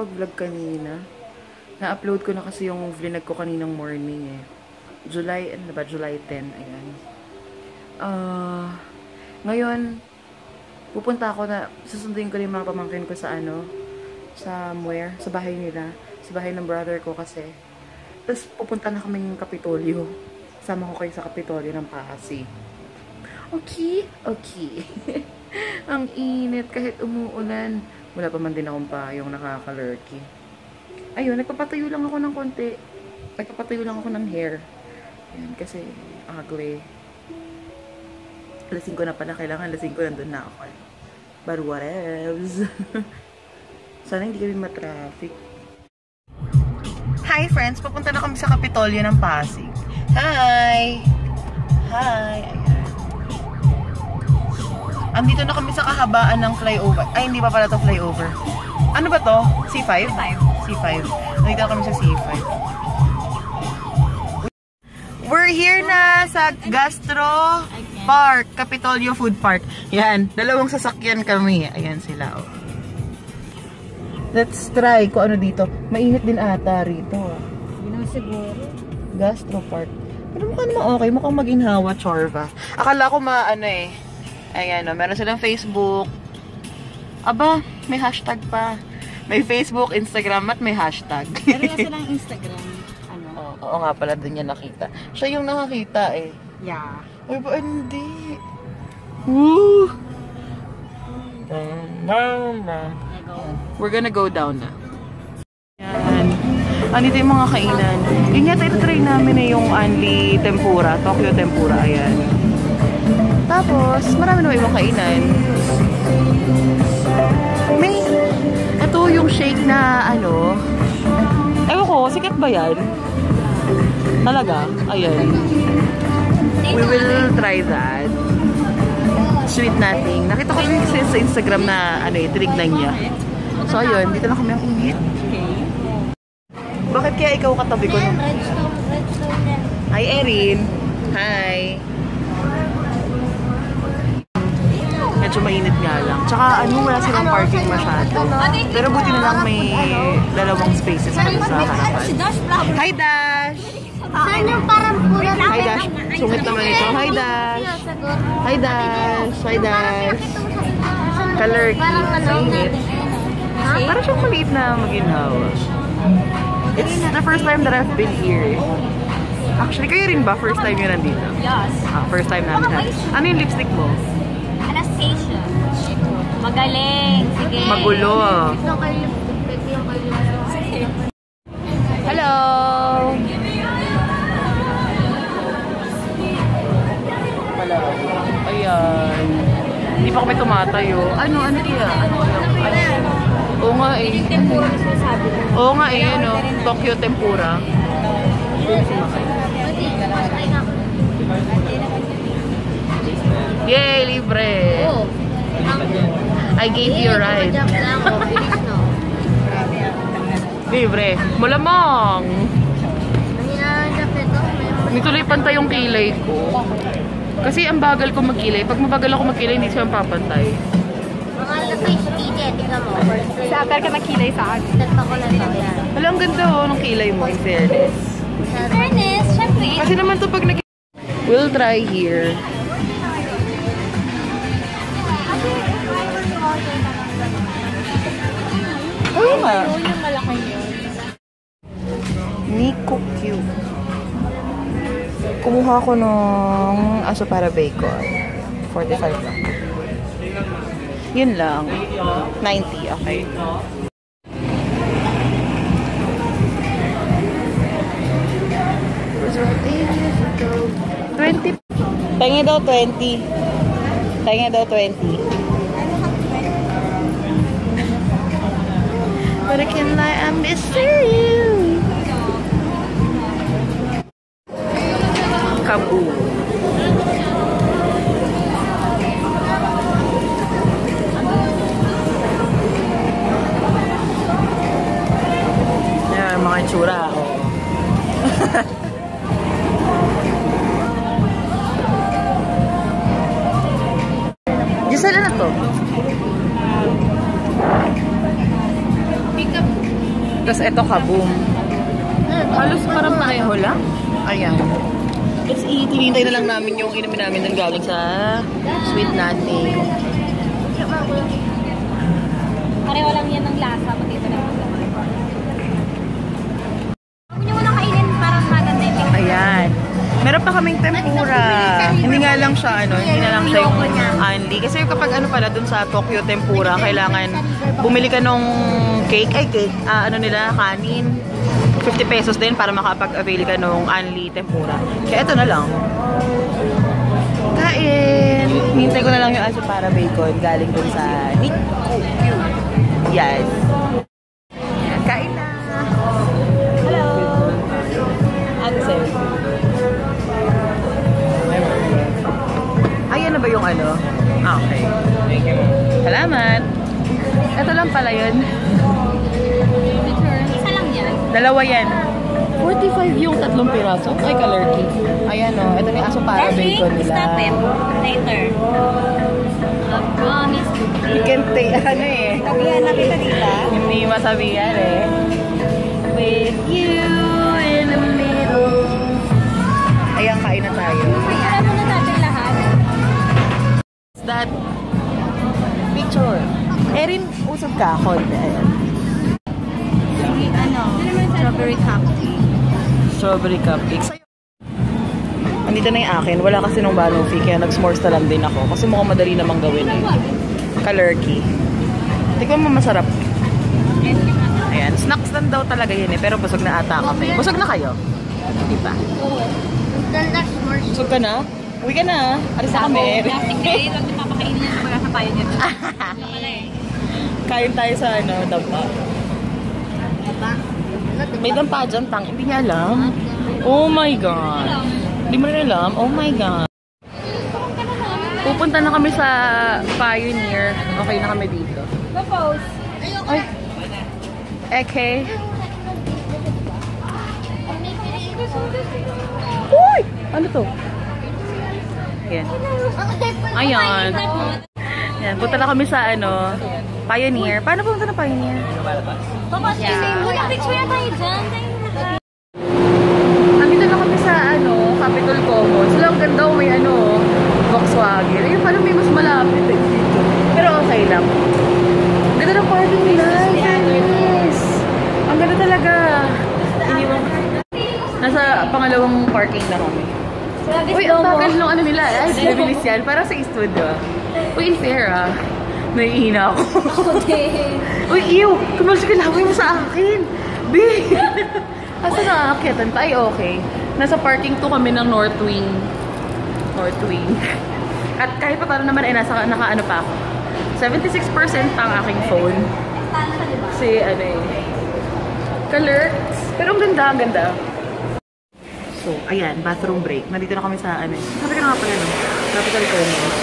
nakapag-vlog kanina. Na-upload ko na kasi yung vlog ko kaninang morning eh. July 10, ayan. Ngayon, pupunta ako na, susunduin ko yung mga pamangkin ko sa somewhere, sa bahay nila. Sa bahay ng brother ko kasi. Tapos pupunta na kaming Kapitolyo. Sama ko kayo sa Kapitolyo ng Pasig. Okay? Okay. Ang init kahit umuulan. Wala pa man din akong payong nakakalurky. Ayun, nagpapatayo lang ako ng konti. Nagpapatayo lang ako ng hair. Ayan, kasi ugly. Lasing ko na pala. Kailangan lasing ko nandun na ako. But whatevs. Sana hindi kami matraffic. Hi friends! Pupunta na kami sa Kapitolyo ng Pasig. Hi! Hi! Ayan. Andito na kami sa kahabaan ng flyover. Ay, hindi pa pala to flyover. Ano ba to? C5? C5. Andito na kami sa C5. We're here na sa Gastro Park. Kapitolyo Food Park. Yan. Dalawang sasakyan kami. Ayan sila. Oh. Let's try kung ano dito. Mainit din ata rito. Yun ang siguro. Gastro Park. Pero mukhang naman okay. Mukhang maginhawa, Chorva. Akala ko ayan o. Meron silang Facebook. Aba, may hashtag pa. May Facebook, Instagram at may hashtag. Meron na silang Instagram. Oo nga pala, dun niya nakita. Siya yung nakakita eh. Yeah. Ay ba, hindi. Woo! We're gonna go down na. Yan. Andito yung mga kainan. Yun yata ito-try namin na yung Anli Tempura. Tokyo Tempura. Ayan. Tapos, marami naman ibang kainan. Ito yung shake na ewan ko, sikat ba yan? Talaga? Ayan. We will try that. Sweet nothing. Nakita ko yung sa Instagram na tinignan niya. So ayun, dito na kami ang init. Bakit kaya ikaw katabi ko? Hi Erin. Hi. Medyo mainit nga lang. Tsaka wala silang parking masyado. Pero buti na lang may dalawang spaces sa harapan. Hi Dash! Saan yung parang pula? Hi Dash! Sungit naman ito. Hi Dash! Hi Dash! Hi Dash! Kalurky. Mainit. Parang siyang maliit na maginhawa. It's the first time that I've been here. Actually, kayo rin ba? First time yun nandito? Yes. First time namin nandito. Ano yung lipstick mo? Anastasia. Magaling. Sige. Magulo. Hello! Ayan. Hindi pa kami tumatayo. Ano kaya? Oo nga eh. Tempura na sinasabi ko. Oo nga eh, Tokyo Tempura. Yay, libre! Oh. I gave you a ride. Libre. Malamang! Nituloy pantay yung kilay ko. Kasi ang bagal ko magkilay. Pag mabagal ako magkilay, hindi siya mapapantay. Mga lapay si TJ, tingnan mo. Sa akin ka nakilay sa akin. Nagpa ko na ito. Yan. Wala, ang ganda ng kilay mo, in fairness. Fairness, syempre. Kasi naman to pag we'll try here. Oo nga. Yun yung malaki yun. Nico Cube. Kumuha ko ng aso para bacon. 45 lang. Yun lang. 90, okay. Tingin daw 20. Tingin daw 20. But I can lie, I miss you. Kabu. Yan, mga itsura. Gisela na to. Pick up. Tapos ito kaboom. Halos parang pareho lang. Ayan. Let's eat. Hinihintay na lang namin yung inumin namin ng galing sa Sweet Nothing. Pareho lang yan ng lasa. Matito lang. Huwag niyo muna kainin para maganda yung picture. Ayan. Meron pa kaming tempura. Hindi nga lang siya, hindi na lang siya yung only. Kasi kapag pala dun sa Tokyo Tempura, kailangan bumili ka nung cake, kanin. 50 pesos din para makapag-avail ka nung only tempura. Kaya ito na lang. Kain! Hintay ko na lang yung aso para bacon galing dun sa Nikko. Yes. Kain na! Hello! Answer. Ayan na ba yung Okay. Salamat! Ito lang pala yun. Isa lang yan. Dalawa yan. 45 yung 3 piraso. Ay, kalerky. Ayan ito na yung aso para bacon nila. Stop it. Later. Promise. You can take, Sabihan na kita dito. Hindi masabihan With you in the middle. Ayan, kain na tayo. Kaya mo na natin lahat. That picture. Erin, usap ka. Konti. Ayan. Strawberry cupcake. Strawberry cupcakes. Andito na yung akin. Wala kasi nung banoffee, kaya nag-s'mores na lang din ako. Kasi mukhang madali namang gawin Kalerky. Tignan mo masarap. Ayan. Snacks lang daw talaga yun Pero busog na ata kami. Busog na kayo? Hindi pa. Busog ka na? Uwi ka na. Alis na kami. Plastic na yun. Huwag napapakainin yan. Wala sa tayo dyan. Kain tayo sa dampa. May dampa dyan, hindi niya alam. Oh my God. Hindi mo rin alam? Oh my God. Pupunta na kami sa Pioneer. Okay na kami dito. Propose. Ay. Okay. Uy! Ano to? Ayan. Ayan. Ayan. Punta na kami sa Pioneer. Paano pumunta na Pioneer? Tapos kasi muna picture na tayo dyan. Nandito na kami sa Capitol Commons. Lang ganda may Volkswagen. Ayun, parang may mas malapit dito. Pero okay lang. Ganda ng parking nila. Yes. Ang ganda talaga. Iniwan. Nasa pangalawang parking na kami. Uy, ang tagal nung nila. Ay, bibilis yan. Parang sa Eastwood, diba? Uy, in fair naiihina ako. Uy, ew! Kumalsi ka laway mo sa akin. Big! Asa na aakyatan pa? Ay, okay. Nasa parking 2 kami ng North Wing. At kahit pa paano naman, naka pa ako. 76% pa ang aking phone. Kasi, Kalerks. Pero ang ganda. So, ayan, bathroom break. Nandito na kami sa, sabi ka na nga pala, Capital Commons.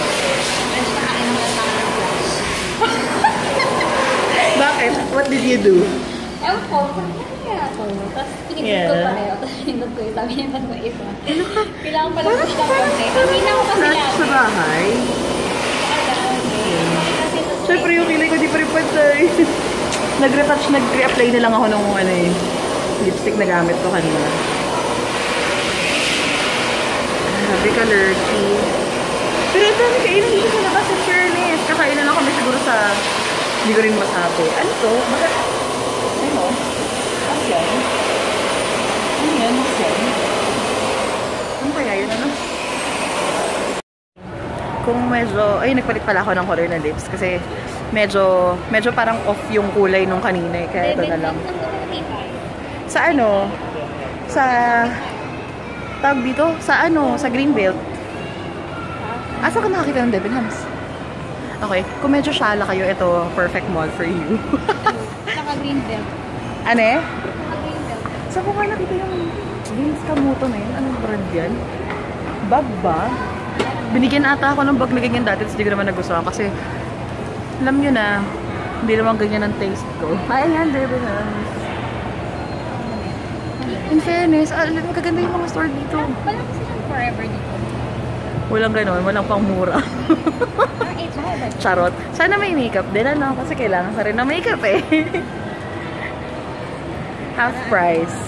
Bakit? What did you do? Ewan ko. Tapos pinipin ko pareho. Tapos pinipin ko yung sabi niya ko isa. Kailangan pala push ng konti. Hindi na ako kasi lagi. Sa bahay? Siyempre yung kilay ko di pa rin pantay. Nag-re-apply na lang ako ng lipstick na gamit ko kanina. Sabi ka, lurky. Pero ito, kainan dito sa labas sa fairness. Kakainan lang kami siguro sa... Hindi ko rin masabi. Ano to? Bakit? Ano? Ano yan? Ano yan? Ano kaya yun? Kung medyo... Ay, nagpalit pala ako ng color na lips. Kasi medyo parang off yung kulay nung kanina. Kaya ito na lang. Sa Sa... Tawag dito? Sa Sa Greenbelt. Asa ka nakakita ng Debenhams? Okay. Kung medyo shala kayo, ito, perfect mall for you. Saka Greenbelt. Ano eh? Saka Greenbelt. Saan ko nga nakita yung Vince Camuto na yun? Anong brand yan? Bag ba? Binigyan ata ako ng bag na ganyan dati, hindi ko naman nagustuhan kasi alam nyo na, hindi naman ganyan ang taste ko. Ayan, Debenhams. In fairness, magaganda yung mga store dito. Wala kasi ng forever dito. Walang ganon, walang pang mura. Charot. Sana may makeup din, kasi kailangan ka rin ng makeup eh. Half price.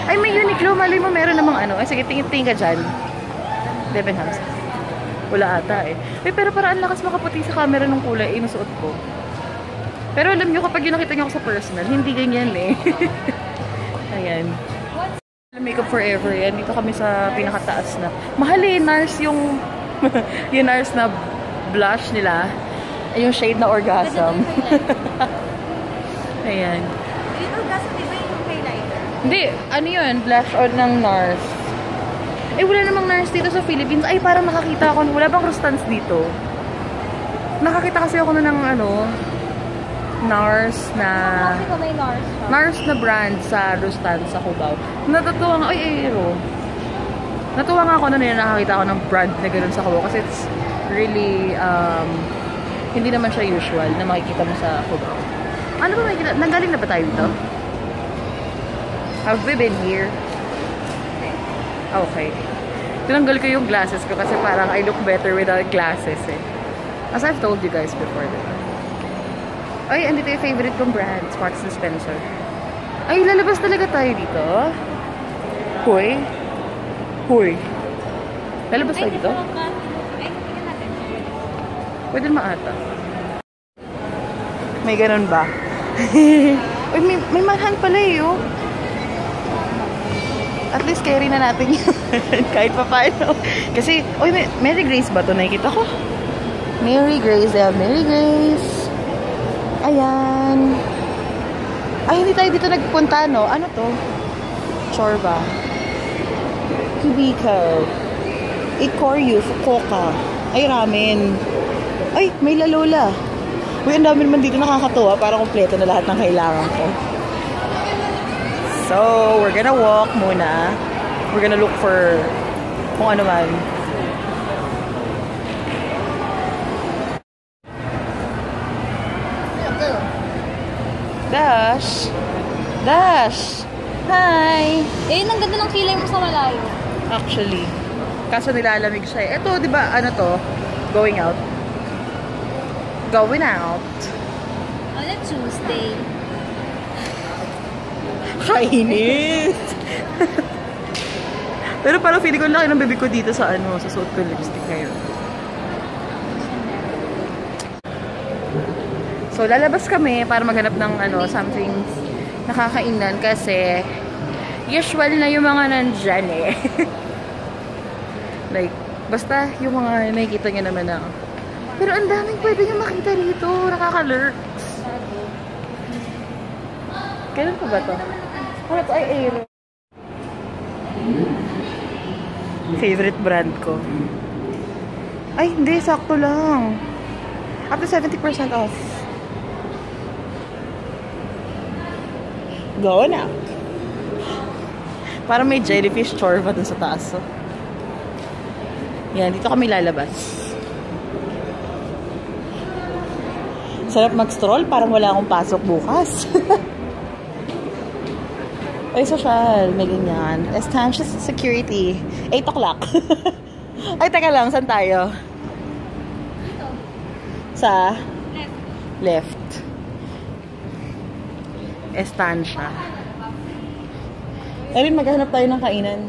Ay, may Uniqlo. Mali mo meron namang ano. Ay, sige, tingin ka dyan. Debenhams. Wala ata eh. Ay, pero parang ang lakas makaputi sa camera ng kulay. Inusuot ko. Pero alam nyo, kapag yung nakita nyo ako sa personal, hindi ganyan eh. Ayan. Makeup Forever yan. Dito kami sa pinakataas na. Mahal eh, NARS yung yung NARS na blush nila. Yung shade na Orgasm. Ayan. Yung Orgasm, di ba yung highlighter? Hindi, ano yun? Blush on ng NARS. Eh, wala namang NARS dito sa Philippines. Ay, parang nakakita ako. Wala bang Rustans dito? Nakakita kasi ako na ng ano, NARS na... Kasi ko may NARS siya. NARS na brand sa Rustans sa Cubao. Natutuwa nga, ay, Aero. Natuwa nga ako na nakakita ako ng brand na gano'n sa Cubao kasi it's really, hindi naman siya usual na makikita mo sa Cubao. Ano ba makikita? Nanggaling na ba tayo dito? Have we been here? Okay. Tinanggal ko yung glasses ko kasi parang I look better without glasses eh. As I've told you guys before, diba? Ay, andito yung favorite kong brand, Marks & Spencer. Ay, lalabas talaga tayo dito. Hoy. Hoy. Lalabas tayo dito? Ay, tingnan natin. Pwede maata. May ganun ba? Uy, may manhan pala eh, oh. At least carry na natin yun. Kahit pa paano. Kasi, uy, Mary Grace ba ito? Nakikita ko. Mary Grace. They have Mary Grace. Ayan. Ay, hindi tayo dito nagpunta, no? Ano to? Chorba. Kubiko. Ikoryu. Fukuoka. Ay, ramen. Ay, may lalola. Uy, ang dami naman dito nakakatuwa. Para kompleto na lahat ng kailangan ko. So, we're gonna walk muna. We're gonna look for kung ano man. Dash! Dash! Hi! Eh, ang ganda ng kilay mo sa malayo. Actually. Kaso nilalamig siya eh. Ito, di ba, ano to? Going out. Going out. On a Tuesday. Kainis! Pero parang feeling ko laki ng bibig ko dito sa ano, sa suot ko lipstick ngayon. So, lalabas kami para maghanap ng ano, something nakakainan kasi usual na yung mga nandyan eh. Like, basta yung mga nakikita nyo naman na. Pero ang daming pwede nyo makita rito. Nakaka-lurks. Kailan pa ba to? Ano to? Ay, Aero. Favorite brand ko. Ay, hindi. Sakto lang. Up to 70% off. Go na. Parang may jellyfish chorba dun sa taas. So. Yan, dito kami lalabas. Sarap mag-stroll. Parang wala akong pasok bukas. Ay, social. May ganyan. Estancious security. 8 o'clock. Ay, teka lang. Saan tayo? Sa? Left. Estancia. Erin, maghanap tayo ng kainan.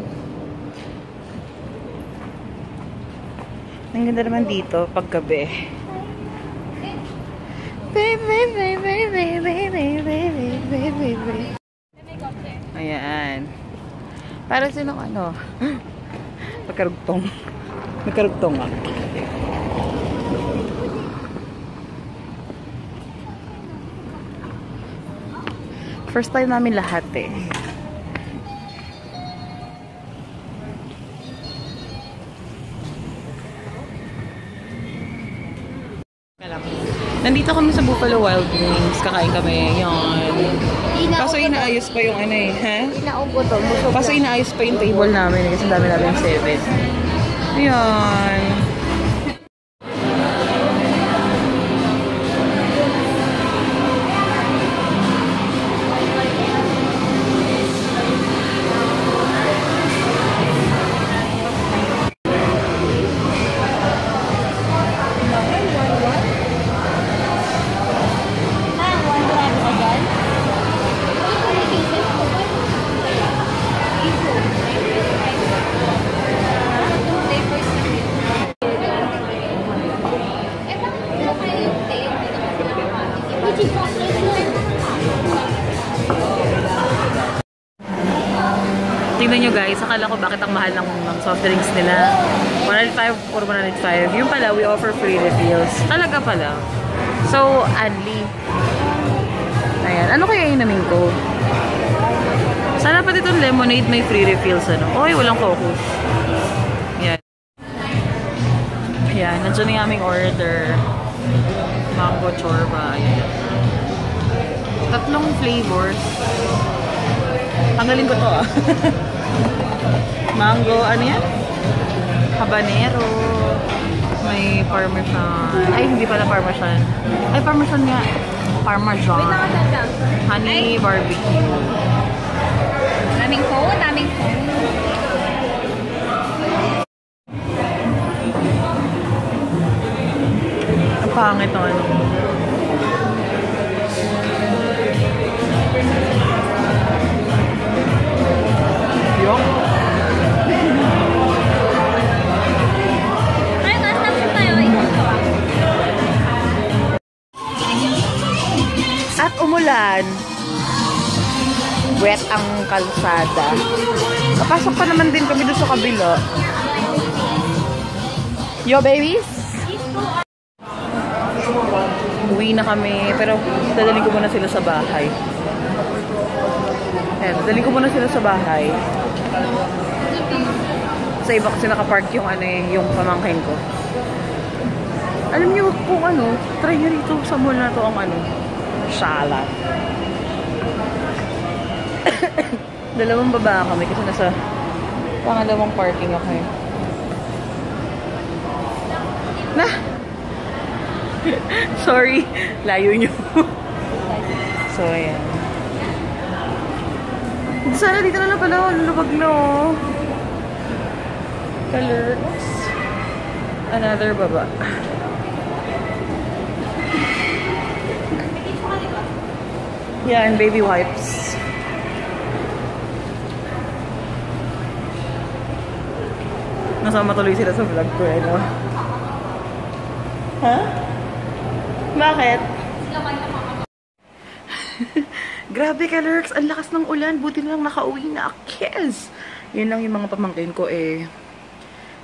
Ang ganda naman dito paggabi. Ayan. Para sinong ano? Magkarugtong. Magkarugtong nga. First time namin lahat eh. Nandito kami sa Buffalo Wild Wings. Kakain kami. Yan. Kaso inaayos pa yung ano eh. Ha? Inaubo to. Kaso inaayos pa yung table namin. Kasi dami namin 7. Ayan. Gucci chocolate mo. Tingnan nyo guys, akala ko bakit ang mahal ng soft drinks nila. 105 or 105. Yung pala, we offer free refills. Talaga pala. So, Anli. Ayan. Ano kaya inamin ko? Sana pa ditong lemonade may free refills, ano? Oy, walang focus. Ayan. Ayan, nandiyan yung aming order. Mango chorba. Ayan. 3 flavors. Tanggalin ko to ah. Mango, ano yan? Habanero. May parmesan. Ay, hindi pala parmesan. Ay, parmesan nga. Parmesan. Honey barbecue. Daming phone, daming phone. Ang pangit ng ano. Yok. Ay, nasa tayo. At umulan. Wet ang kalsada. Kapasok pa naman din kami doon sa kabila. Yo, babies! Uwi na kami. Pero dadalhin ko muna sila sa bahay. Ayan, dadalhin ko muna sila sa bahay. Sa iba kasi nakapark yung ano eh, yung pamangkin ko. Alam niyo kung ano, try nyo rito sa mall na to ang ano, Shala. Dalawang baba kami kasi nasa pangalawang parking ako eh. Na! Sorry, layo nyo. So, ayan. Sana dito na lang pala, lulubag na oh. Colors. Another baba. Yan, baby wipes. Nasama tuloy sila sa vlog ko eh, no? Ha? Bakit? Grabe ka, Lurks. Ang lakas ng ulan. Buti na lang nakauwi na. Kiss! Yun lang yung mga pamangkin ko eh.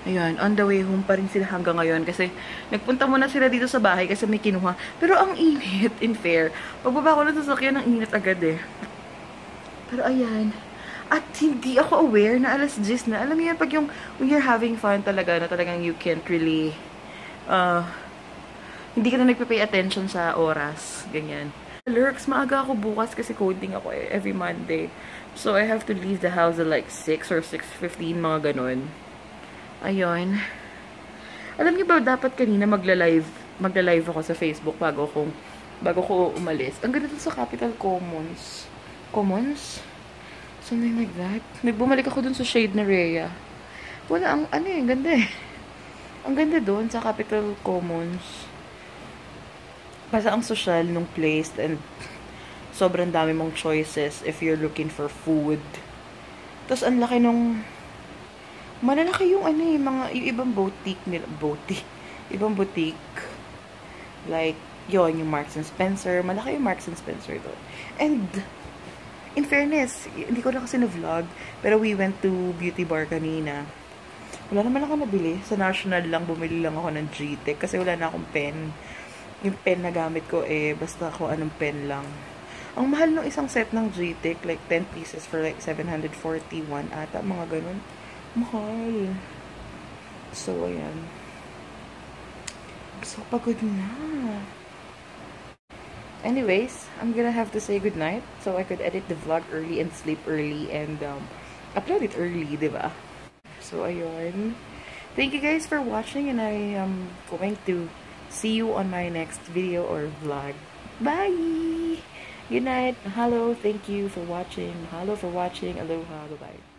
Ayan, on the way home pa rin sila hanggang ngayon. Kasi nagpunta muna sila dito sa bahay kasi may kinuha. Pero ang init, in fair. Pagbaba ko na sa sakyan, ang init agad eh. Pero ayan. At hindi ako aware na alas 10 na. Alam mo yan, pag yung when you're having fun talaga, na talagang you can't really, hindi ka na nagpe-pay attention sa oras. Ganyan. Lurks, maaga ako bukas kasi coding ako eh, every Monday. So, I have to leave the house at like 6 or 6:15, mga ganun. Ayun. Alam niyo ba, dapat kanina magla-live ako sa Facebook bago ko umalis. Ang ganda sa Capital Commons. Commons? Something like that. Bumalik ako dun sa shade na Rhea. Wala, ano eh, ganda eh. Ang ganda dun sa Capital Commons. Basta ang social nung place and sobrang dami mong choices if you're looking for food. Tapos ang laki nung malalaki yung ano eh, yung ibang boutique nila. Ibang boutique. Like, yon yung Marks and Spencer. Malaki yung Marks and Spencer doon. And in fairness, hindi ko na kasi na-vlog, pero we went to beauty bar kanina. Wala naman ako nabili. Sa National lang, bumili lang ako ng G-Tech kasi wala na akong pen. Yung pen na gamit ko eh, basta ako anong pen lang. Ang mahal ng isang set ng G-Tech, like 10 pieces for like 741 ata, mga ganun. Mahal. So, ayan. So, pagod na. Anyways, I'm gonna have to say goodnight so I could edit the vlog early and sleep early and upload it early, diba? So, ayun. Thank you guys for watching and I am going to see you on my next video or vlog. Bye! Good night. Hello. Thank you for watching. Hello for watching. Aloha. Bye-bye.